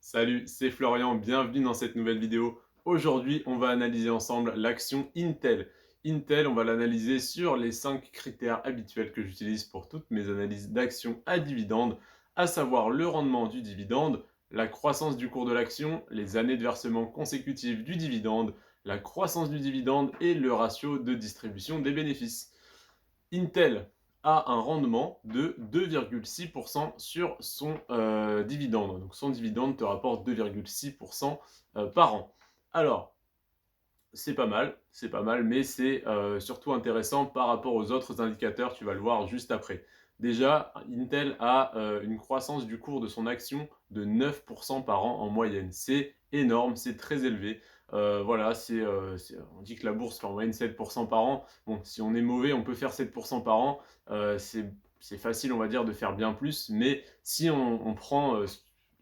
Salut, c'est Florian, bienvenue dans cette nouvelle vidéo. Aujourd'hui, on va analyser ensemble l'action Intel. Intel, on va l'analyser sur les 5 critères habituels que j'utilise pour toutes mes analyses d'actions à dividendes, à savoir le rendement du dividende, la croissance du cours de l'action, les années de versement consécutives du dividende, la croissance du dividende et le ratio de distribution des bénéfices. Intel a un rendement de 2,6% sur son dividende. Donc son dividende te rapporte 2,6% par an. Alors, c'est pas mal, mais c'est surtout intéressant par rapport aux autres indicateurs, tu vas le voir juste après. Déjà, Intel a une croissance du cours de son action de 9% par an en moyenne. C'est énorme, c'est très élevé. Voilà, on dit que la bourse fait en moyenne 7% par an. Bon, si on est mauvais, on peut faire 7% par an. C'est facile, on va dire, de faire bien plus. Mais si on prend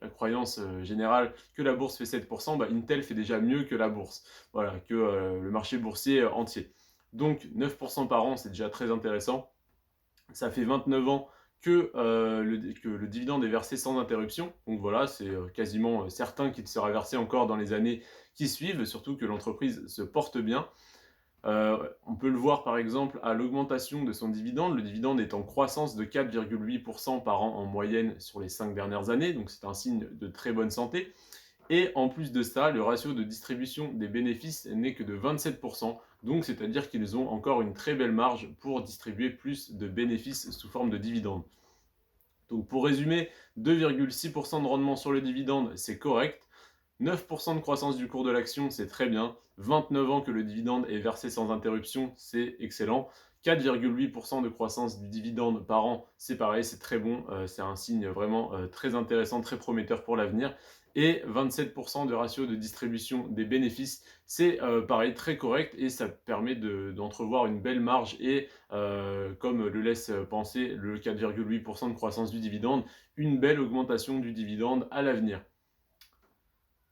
la croyance générale que la bourse fait 7%, bah, Intel fait déjà mieux que la bourse. Voilà, que le marché boursier entier. Donc 9% par an, c'est déjà très intéressant. Ça fait 29 ans que le dividende est versé sans interruption. Donc voilà, c'est quasiment certain qu'il sera versé encore dans les années qui suivent, surtout que l'entreprise se porte bien. On peut le voir par exemple à l'augmentation de son dividende. Le dividende est en croissance de 4,8% par an en moyenne sur les 5 dernières années, donc c'est un signe de très bonne santé. Et en plus de ça, le ratio de distribution des bénéfices n'est que de 27%, donc c'est-à-dire qu'ils ont encore une très belle marge pour distribuer plus de bénéfices sous forme de dividendes. Donc pour résumer, 2,6% de rendement sur le dividende, c'est correct. 9% de croissance du cours de l'action, c'est très bien. 29 ans que le dividende est versé sans interruption, c'est excellent. 4,8% de croissance du dividende par an, c'est pareil, c'est très bon. C'est un signe vraiment très intéressant, très prometteur pour l'avenir. Et 27% de ratio de distribution des bénéfices, c'est pareil, très correct et ça permet d'entrevoir une belle marge et, comme le laisse penser le 4,8% de croissance du dividende, une belle augmentation du dividende à l'avenir.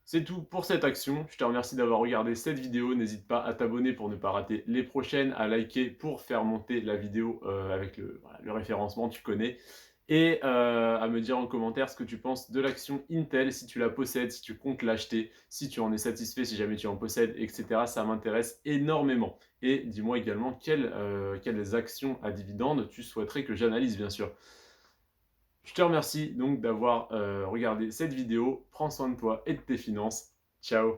C'est tout pour cette action. Je te remercie d'avoir regardé cette vidéo. N'hésite pas à t'abonner pour ne pas rater les prochaines, à liker pour faire monter la vidéo avec le référencement, tu connais. Et à me dire en commentaire ce que tu penses de l'action Intel, si tu la possèdes, si tu comptes l'acheter, si tu en es satisfait, si jamais tu en possèdes, etc. Ça m'intéresse énormément. Et dis-moi également quelles actions à dividendes tu souhaiterais que j'analyse, bien sûr. Je te remercie donc d'avoir regardé cette vidéo. Prends soin de toi et de tes finances. Ciao.